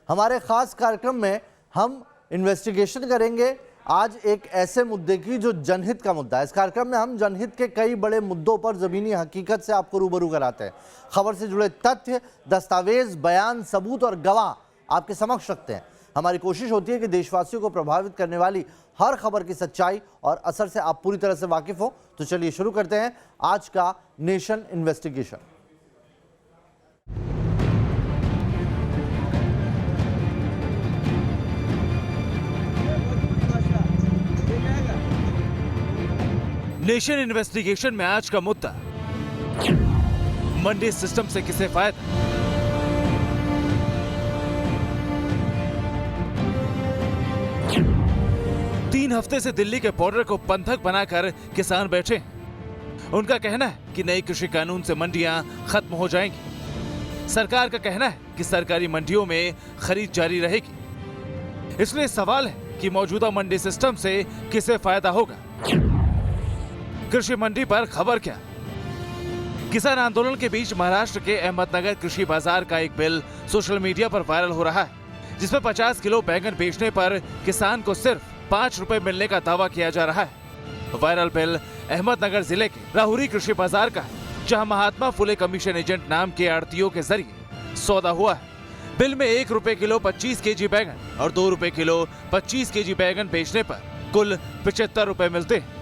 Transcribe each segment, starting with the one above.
हमारे खास कार्यक्रम में हम इन्वेस्टिगेशन करेंगे आज एक ऐसे मुद्दे की जो जनहित का मुद्दा है। इस कार्यक्रम में हम जनहित के कई बड़े मुद्दों पर जमीनी हकीकत से आपको रूबरू कराते हैं। खबर से जुड़े तथ्य, दस्तावेज, बयान, सबूत और गवाह आपके समक्ष रखते हैं। हमारी कोशिश होती है कि देशवासियों को प्रभावित करने वाली हर खबर की सच्चाई और असर से आप पूरी तरह से वाकिफ हो। तो चलिए शुरू करते हैं आज का नेशन इन्वेस्टिगेशन। नेशन इन्वेस्टिगेशन में आज का मुद्दा, मंडी सिस्टम से किसे फायदा। तीन हफ्ते से दिल्ली के बॉर्डर को बंधक बनाकर किसान बैठे हैं। उनका कहना है कि नए कृषि कानून से मंडियां खत्म हो जाएंगी। सरकार का कहना है कि सरकारी मंडियों में खरीद जारी रहेगी। इसलिए सवाल है कि मौजूदा मंडी सिस्टम से किसे फायदा होगा। कृषि मंडी पर खबर क्या? किसान आंदोलन के बीच महाराष्ट्र के अहमदनगर कृषि बाजार का एक बिल सोशल मीडिया पर वायरल हो रहा है, जिसमें 50 किलो बैंगन बेचने पर किसान को सिर्फ 5 रुपए मिलने का दावा किया जा रहा है। वायरल बिल अहमदनगर जिले के राहुरी कृषि बाजार का है, जहां महात्मा फुले कमीशन एजेंट नाम के आड़तियों के जरिए सौदा हुआ है। बिल में 1 रुपए किलो 25 केजी बैंगन और 2 रुपए किलो 25 केजी बैंगन बेचने पर कुल 75 रुपए मिलते हैं।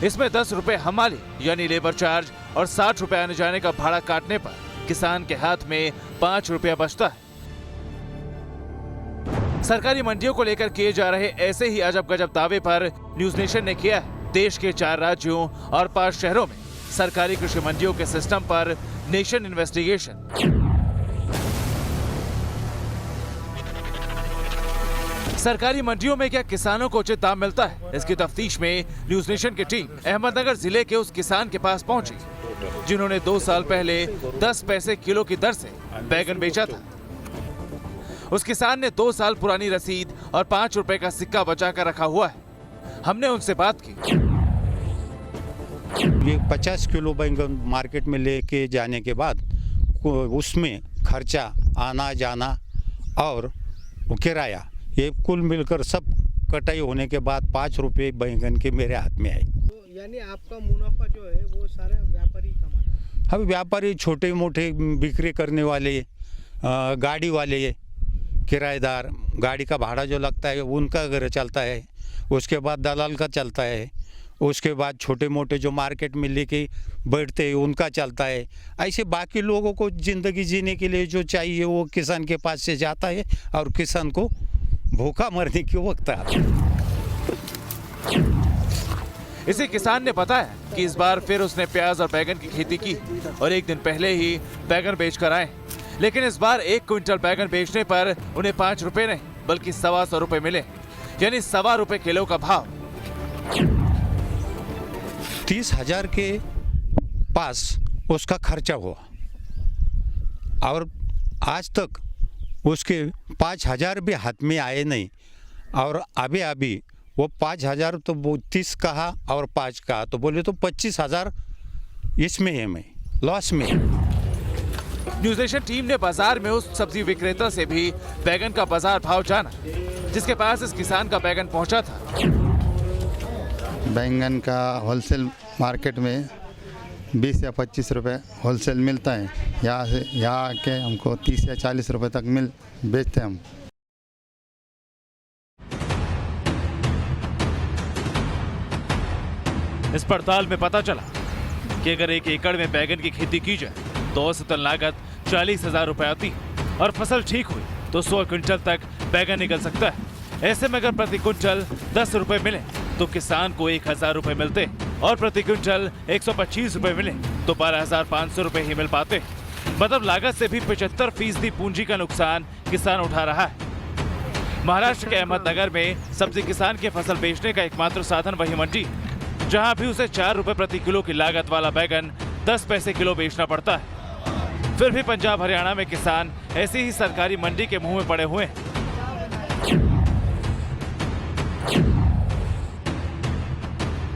इसमें 10 रुपए हमाली यानी लेबर चार्ज और 60 रुपए आने जाने का भाड़ा काटने पर किसान के हाथ में 5 रुपया बचता है। सरकारी मंडियों को लेकर किए जा रहे ऐसे ही अजब गजब दावे पर न्यूज नेशन ने किया है देश के 4 राज्यों और 5 शहरों में सरकारी कृषि मंडियों के सिस्टम पर नेशन इन्वेस्टिगेशन। सरकारी मंडियों में क्या किसानों को उचित दाम मिलता है? इसकी तफ्तीश में न्यूज नेशन की टीम अहमदनगर जिले के उस किसान के पास पहुंची जिन्होंने 2 साल पहले 10 पैसे किलो की दर से बैगन बेचा था। उस किसान ने 2 साल पुरानी रसीद और 5 रुपए का सिक्का बचा कर रखा हुआ है। हमने उनसे बात की। ये 50 किलो बैंगन मार्केट में लेके जाने के बाद उसमें खर्चा, आना जाना और किराया, ये कुल मिलकर सब कटाई होने के बाद 5 रुपए बैंगन के मेरे हाथ में आए। तो यानी आपका मुनाफा जो है वो सारे व्यापारी कमाते हैं? हम व्यापारी, छोटे मोटे बिक्री करने वाले, गाड़ी वाले, किराएदार, गाड़ी का भाड़ा जो लगता है उनका घर चलता है, उसके बाद दलाल का चलता है, उसके बाद छोटे मोटे जो मार्केट में लेके बैठते हैं उनका चलता है। ऐसे बाकी लोगों को ज़िंदगी जीने के लिए जो चाहिए वो किसान के पास से जाता है और किसान को भूखा मरने की वक्त आता है। इसी किसान ने बताया कि इस बार फिर उसने प्याज और बैगन की खेती की और एक दिन पहले ही बैगन बेचकर आए, लेकिन इस बार 1 क्विंटल बैगन बेचने पर उन्हें 5 रुपए नहीं बल्कि 125 रुपए मिले, यानी 1.25 रुपए किलो का भाव। 30,000 के पास उसका खर्चा हुआ और आज तक उसके 5,000 भी हाथ में आए नहीं। और अभी वो 5,000 तो 30 कहा और 5 कहा तो बोले तो 25,000 इसमें है, मैं लॉस में। न्यूज नेशन टीम ने बाजार में उस सब्जी विक्रेता से भी बैगन का बाजार भाव जाना जिसके पास इस किसान का बैगन पहुंचा था। बैंगन का होलसेल मार्केट में 20 या 25 रुपए होलसेल मिलता है। यहाँ आके हमको 30 या 40 रुपए तक बेचते हैं हम। इस पड़ताल में पता चला कि अगर 1 एकड़ में बैगन की खेती की जाए तो औसतन लागत 40,000 रुपए आती है और फसल ठीक हुई तो 100 क्विंटल तक बैगन निकल सकता है। ऐसे में अगर प्रति क्विंटल 10 रुपए मिले तो किसान को 1,000 रुपए मिलते और प्रति क्विंटल 125 रुपए मिले तो 12,500 रुपए ही मिल पाते। मतलब लागत से भी 75% पूंजी का नुकसान किसान उठा रहा है। महाराष्ट्र के अहमदनगर में सब्जी किसान के फसल बेचने का एकमात्र साधन वही मंडी, जहां भी उसे 4 रुपए प्रति किलो की लागत वाला बैगन 10 पैसे किलो बेचना पड़ता है। फिर भी पंजाब हरियाणा में किसान ऐसी ही सरकारी मंडी के मुंह में पड़े हुए हैं।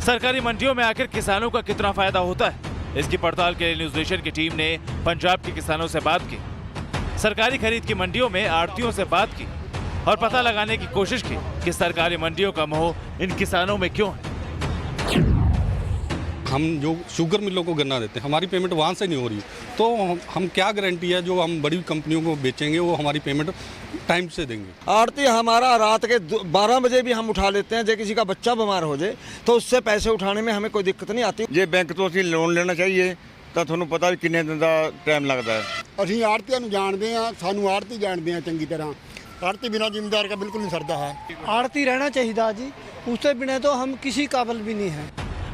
सरकारी मंडियों में आखिर किसानों का कितना फायदा होता है, इसकी पड़ताल के लिए न्यूज नेशन की टीम ने पंजाब के किसानों से बात की। सरकारी खरीद की मंडियों में आड़तियों से बात की और पता लगाने की कोशिश की कि सरकारी मंडियों का मोह इन किसानों में क्यों है। हम जो शुगर मिलों को गन्ना देते हैं, हमारी पेमेंट वहाँ से नहीं हो रही, तो हम क्या गारंटी है जो हम बड़ी कंपनियों को बेचेंगे वो हमारी पेमेंट टाइम से देंगे। आड़ती हमारा रात के 12 बजे भी हम उठा लेते हैं। जब किसी का बच्चा बीमार हो जाए तो उससे पैसे उठाने में हमें कोई दिक्कत नहीं आती। ਜੇ ਬੈਂਕ ਤੋਂ ਅਸੀਂ ਲੋਨ ਲੈਣਾ ਚਾਹੀਏ ਤਾਂ ਤੁਹਾਨੂੰ ਪਤਾ ਵੀ ਕਿੰਨੇ ਦਿਨ ਦਾ ਟਾਈਮ ਲੱਗਦਾ ਹੈ। ਅਸੀਂ ਆੜਤੀਆਂ ਨੂੰ ਜਾਣਦੇ ਆ, ਸਾਨੂੰ ਆੜਤੀ ਜਾਣਦੇ ਆ ਚੰਗੀ ਤਰ੍ਹਾਂ। आड़ती बिना जिम्मेदार का बिल्कुल नहीं सरता है। आड़ती रहना चाहिए जी, उससे बिना तो हम किसी काबिल भी नहीं हैं।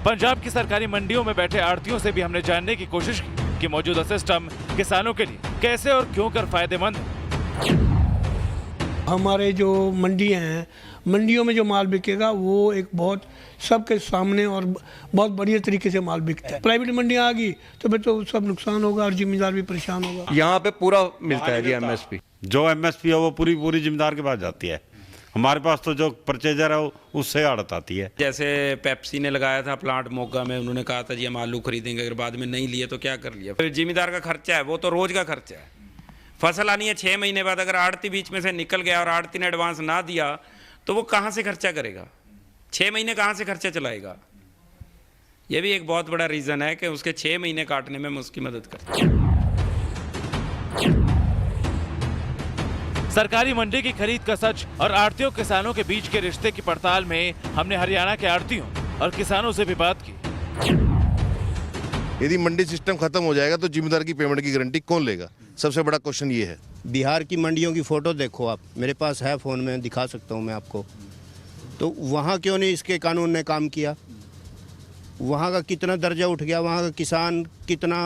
पंजाब की सरकारी मंडियों में बैठे आड़तियों से भी हमने जानने की कोशिश की कि मौजूदा सिस्टम किसानों के लिए कैसे और क्यों कर फायदेमंद है। हमारे जो मंडियां हैं, मंडियों में जो माल बिकेगा वो एक बहुत सबके सामने और बहुत बढ़िया तरीके से माल बिकता है। प्राइवेट मंडियां आ गई तो फिर तो सब नुकसान होगा और जिम्मेदार भी परेशान होगा। यहाँ पे पूरा मिलता है जी एमएसपी। जो एमएसपी है वो पूरी जिम्मेदार के पास जाती है। हमारे पास तो जो परचेजर है उससे आड़त आती है। जैसे पेप्सी ने लगाया था प्लांट मोगा में, उन्होंने कहा था जी हम आलू खरीदेंगे, अगर बाद में नहीं लिए तो क्या कर लिया। फिर जिम्मेदार का खर्चा है, वो तो रोज का खर्चा है। फसल आनी है 6 महीने बाद, अगर आड़ती बीच में से निकल गया और आड़ती ने एडवांस ना दिया तो वो कहाँ से खर्चा करेगा, 6 महीने कहाँ से खर्चा चलाएगा। ये भी एक बहुत बड़ा रीज़न है कि उसके 6 महीने काटने में हम उसकी मदद करते हैं। सरकारी मंडी की खरीद का सच और आड़तियों किसानों के बीच के रिश्ते की पड़ताल में हमने हरियाणा के आड़तियों और किसानों से भी बात की। यदि मंडी सिस्टम खत्म हो जाएगा तो जिम्मेदार की पेमेंट की गारंटी कौन लेगा? सबसे बड़ा क्वेश्चन ये है। बिहार की मंडियों की फ़ोटो देखो आप, मेरे पास है फ़ोन में, दिखा सकता हूँ मैं आपको। तो वहाँ क्यों नहीं इसके कानून ने काम किया? वहाँ का कितना दर्जा उठ गया, वहाँ का किसान कितना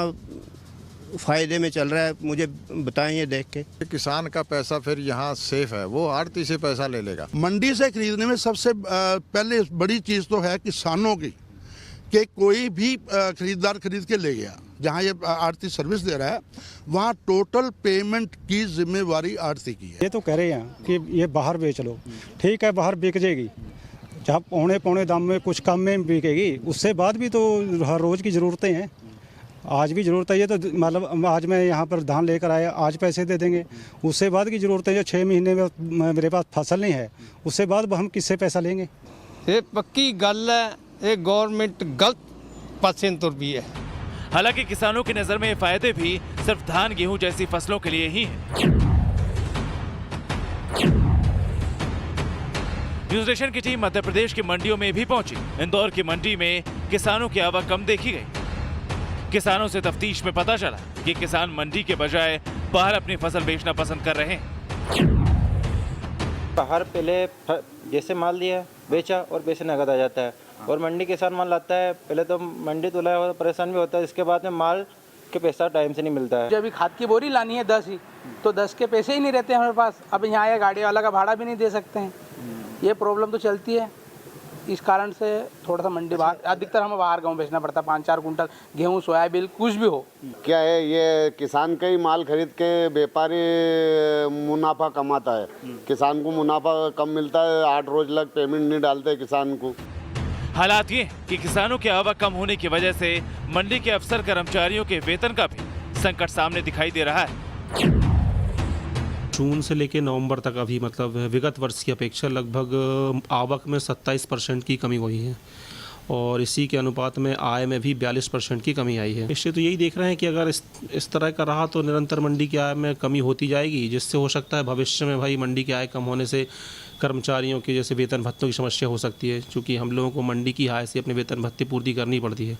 फ़ायदे में चल रहा है, मुझे बताएं ये देख के। किसान का पैसा फिर यहाँ सेफ है, वो आड़ती से पैसा ले लेगा। मंडी से खरीदने में सबसे पहले बड़ी चीज़ तो है किसानों की, कि कोई भी खरीदार खरीद के ले गया, जहाँ ये आड़ती सर्विस दे रहा है वहाँ टोटल पेमेंट की जिम्मेवारी आड़ती की है। ये तो कह रहे हैं कि ये बाहर बेच लो, ठीक है बाहर बिक जाएगी, जहाँ पौने दाम में कुछ कम में बिकेगी, उससे बाद भी तो हर रोज़ की ज़रूरतें हैं। आज भी ज़रूरत है, ये तो मतलब आज मैं यहाँ पर धान लेकर आया, आज पैसे दे देंगे, उससे बाद की ज़रूरत है जो 6 महीने में मेरे पास फसल नहीं है, उससे बाद हम किससे पैसा लेंगे। ये पक्की गल है, ये गवर्नमेंट गलत पासे तुर भी है। हालांकि किसानों की नजर में ये फायदे भी सिर्फ धान गेहूं जैसी फसलों के लिए ही हैं। न्यूज नेशन की टीम मध्य प्रदेश की मंडियों में भी पहुंची। इंदौर की मंडी में किसानों की आवक कम देखी गई। किसानों से तफ्तीश में पता चला कि किसान मंडी के बजाय बाहर अपनी फसल बेचना पसंद कर रहे हैं। बाहर पहले जैसे माल दिया बेचा और पैसे नगद आ जाता है, और मंडी किसान माल लाता है, पहले तो मंडी तुला हुआ परेशान भी होता है, इसके बाद में माल के पैसा टाइम से नहीं मिलता है। जब अभी खाद की बोरी लानी है 10 ही, तो 10 के पैसे ही नहीं रहते हमारे पास। अब यहाँ आया गाड़ी वाला का भाड़ा भी नहीं दे सकते हैं, ये प्रॉब्लम तो चलती है। इस कारण से थोड़ा सा मंडी बाहर, अधिकतर हमें बाहर गाँव बेचना पड़ता है। 5-4 कुंटल गेहूँ, सोयाबीन कुछ भी हो। क्या है, ये किसान का ही माल खरीद के व्यापारी मुनाफा कमाता है, किसान को मुनाफा कम मिलता है। 8 रोज लग पेमेंट नहीं डालते किसान को। हालात ये कि किसानों की आवक कम होने की वजह से मंडी के अफसर कर्मचारियों के वेतन का भी संकट सामने दिखाई दे रहा है। जून से लेकर नवंबर तक अभी मतलब विगत वर्ष की अपेक्षा लगभग आवक में 27% की कमी हुई है, और इसी के अनुपात में आय में भी 42% की कमी आई है। इससे तो यही देख रहे हैं कि अगर इस तरह का रहा तो निरंतर मंडी की आय में कमी होती जाएगी, जिससे हो सकता है भविष्य में भाई मंडी की आय कम होने से कर्मचारियों के जैसे वेतन भत्तों की समस्या हो सकती है, क्योंकि हम लोगों को मंडी की आय से अपने वेतन भत्ते पूर्ति करनी पड़ती है।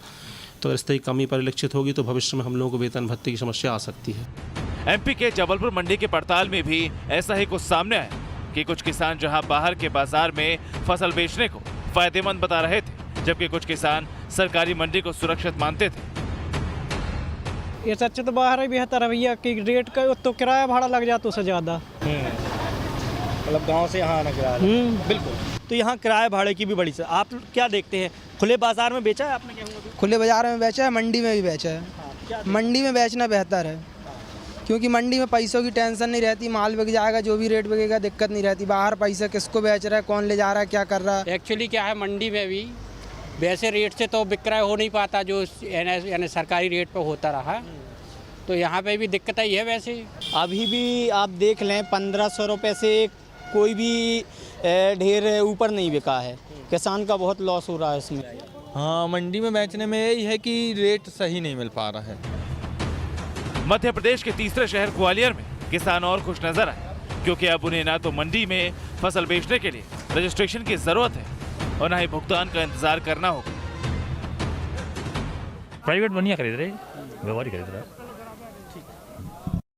तो अगर इस तरह की कमी परिलक्षित होगी तो भविष्य में हम लोगों को वेतन भत्ते की समस्या आ सकती है। एमपी के जबलपुर मंडी के पड़ताल में भी ऐसा ही कुछ सामने आया कि कुछ किसान जहां बाहर के बाजार में फसल बेचने को फायदेमंद बता रहे थे, जबकि कुछ किसान सरकारी मंडी को सुरक्षित मानते थे। ये सच तो बाहर ही बेहतर है भैया, कि रेट का तो किराया भाड़ा लग जाता उससे ज़्यादा। मतलब गाँव से यहाँ आना किराया बिल्कुल। तो यहाँ किराए भाड़े की भी बड़ी से आप क्या देखते हैं? खुले बाजार में बेचा है आपने गेहूँ? खुले बाजार में बेचा है, मंडी में भी बेचा है। मंडी में बेचना बेहतर है, क्योंकि मंडी में पैसों की टेंशन नहीं रहती, माल बिक जाएगा, जो भी रेट बिकेगा दिक्कत नहीं रहती। बाहर पैसा किसको बेच रहा है, कौन ले जा रहा है, क्या कर रहा है। एक्चुअली क्या है, मंडी में भी वैसे रेट से तो विक्रय हो नहीं पाता जो यानी सरकारी रेट पर होता रहा। तो यहाँ पे भी दिक्कत ही है। वैसे अभी भी आप देख लें 1500 रुपये से कोई भी ढेर ऊपर नहीं बिका है। किसान का बहुत लॉस हो रहा है इसमें। हाँ, मंडी में बेचने में यही है कि रेट सही नहीं मिल पा रहा है। मध्य प्रदेश के तीसरे शहर ग्वालियर में किसान और खुश नजर आए, क्योंकि अब उन्हें ना तो मंडी में फसल बेचने के लिए रजिस्ट्रेशन की जरूरत है और ना ही भुगतान का इंतजार करना होगा। प्राइवेट बनिया खरीद रहे, व्यापारी खरीद रहा है।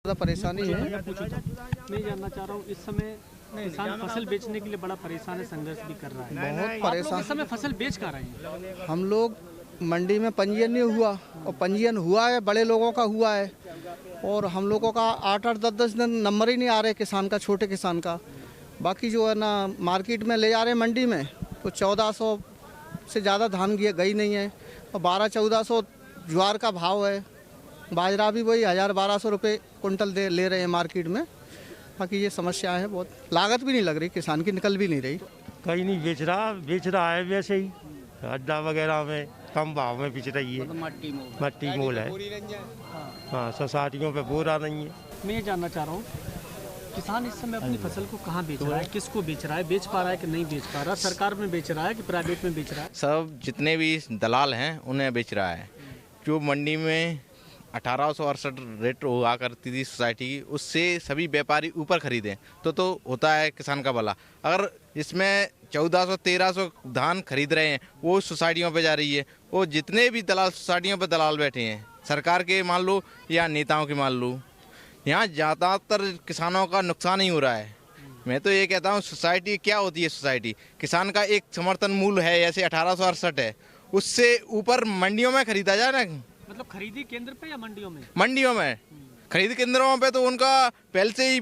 ज़्यादा परेशानी है। मैं जानना चाह रहा हूँ, इस समय किसान फसल बेचने के लिए बड़ा परेशान है, संघर्ष भी कर रहा है। बहुत परेशान। इस समय फसल बेच कहाँ रहे हैं? हम लोग मंडी में पंजीयन नहीं हुआ, और पंजीयन हुआ है बड़े लोगों का हुआ है, और हम लोगों का 8-8, 10-10 दिन नंबर ही नहीं आ रहे किसान का, छोटे किसान का। बाकी जो है ना मार्केट में ले जा रहे हैं मंडी में, तो 1400 से ज़्यादा धान गई नहीं है, और 1200-1400 ज्वार का भाव है। बाजरा भी वही 1000-1200 रुपये कुंटल ले रहे हैं मार्केट में। बाकी ये समस्या है, बहुत लागत भी नहीं लग रही, किसान की निकल भी नहीं रही। कहीं नहीं बेच रहा है वैसे ही, अड्डा वगैरह में कम भाव में बेच रही है। मट्टी मोल है। हाँ, सोसाइटियों पे बोरा नहीं है। मैं ये जानना चाह रहा हूँ, किसान इस समय अपनी फसल को कहाँ बेच रहा है, किसको बेच रहा है, बेच पा रहा है कि नहीं बेच पा रहा, सरकार में बेच रहा है कि प्राइवेट में बेच रहा है? सब जितने भी दलाल हैं उन्हें बेच रहा है। जो मंडी में 1868 रेट हुआ करती थी सोसाइटी की, उससे सभी व्यापारी ऊपर खरीदें तो होता है किसान का भला। अगर इसमें 1400-1300 धान खरीद रहे हैं, वो सोसाइटियों पे जा रही है। वो जितने भी दलाल सोसाइटियों पे दलाल बैठे हैं, सरकार के मान लो या नेताओं के मान लो, यहाँ ज़्यादातर किसानों का नुकसान ही हो रहा है। मैं तो ये कहता हूँ, सोसाइटी क्या होती है? सोसाइटी किसान का एक समर्थन मूल्य है, जैसे 1868 है, उससे ऊपर मंडियों में खरीदा जाए ना। मतलब खरीदी केंद्र पे या मंडियों में? मंडियों में। खरीद केंद्रों पे तो उनका पहले से ही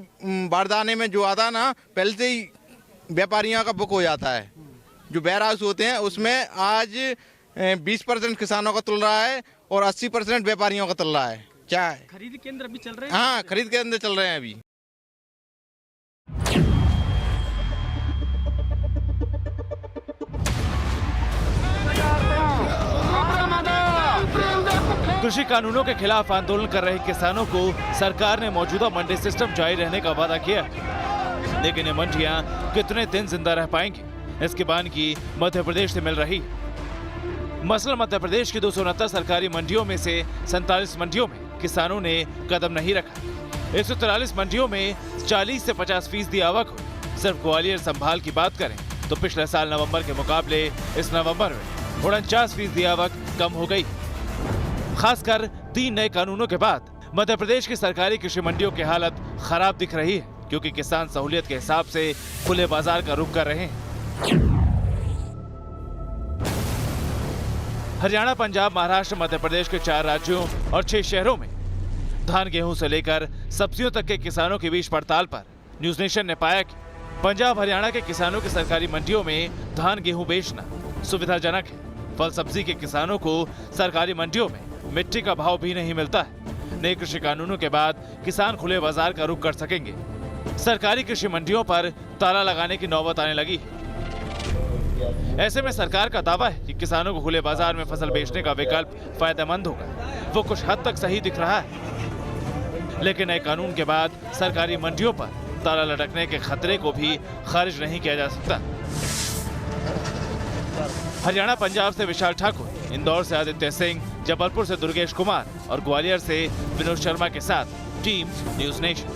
बारदाने में जो आता है ना, पहले से ही व्यापारियों का बुक हो जाता है। जो वेयर हाउस होते हैं उसमें आज 20% किसानों का तुल रहा है और 80% व्यापारियों का तुल रहा है। क्या है? खरीद केंद्र अभी चल रहे हैं? हाँ, खरीद केंद्र चल रहे हैं अभी। कृषि कानूनों के खिलाफ आंदोलन कर रहे किसानों को सरकार ने मौजूदा मंडी सिस्टम जारी रहने का वादा किया, लेकिन ये मंडियां कितने दिन जिंदा रह पाएंगी, इसकी बानगी मध्य प्रदेश से मिल रही। मसलन मध्य प्रदेश की 269 सरकारी मंडियों में से 47 मंडियों में किसानों ने कदम नहीं रखा। 143 मंडियों में 40 से 50% आवक हुई। सिर्फ ग्वालियर संभाल की बात करें तो पिछले साल नवंबर के मुकाबले इस नवंबर में 49% आवक कम हो गई। खासकर 3 नए कानूनों के बाद मध्य प्रदेश की सरकारी कृषि मंडियों की हालत खराब दिख रही है, क्योंकि किसान सहूलियत के हिसाब से खुले बाजार का रुख कर रहे हैं। हरियाणा, पंजाब, महाराष्ट्र, मध्य प्रदेश के 4 राज्यों और 6 शहरों में धान गेहूं से लेकर सब्जियों तक के किसानों के बीच पड़ताल पर न्यूज नेशन ने पाया कि पंजाब हरियाणा के किसानों की सरकारी मंडियों में धान गेहूं बेचना सुविधाजनक है। फल सब्जी के किसानों को सरकारी मंडियों में मिट्टी का भाव भी नहीं मिलता है। नए कृषि कानूनों के बाद किसान खुले बाजार का रुख कर सकेंगे। सरकारी कृषि मंडियों पर ताला लगाने की नौबत आने लगी। ऐसे में सरकार का दावा है कि किसानों को खुले बाजार में फसल बेचने का विकल्प फायदेमंद होगा। वो कुछ हद तक सही दिख रहा है, लेकिन नए कानून के बाद सरकारी मंडियों पर ताला लटकने के खतरे को भी खारिज नहीं किया जा सकता। हरियाणा, पंजाब से विशाल ठाकुर, इंदौर से आदित्य सिंह, जबलपुर से दुर्गेश कुमार और ग्वालियर से विनोद शर्मा के साथ टीम न्यूज नेशन।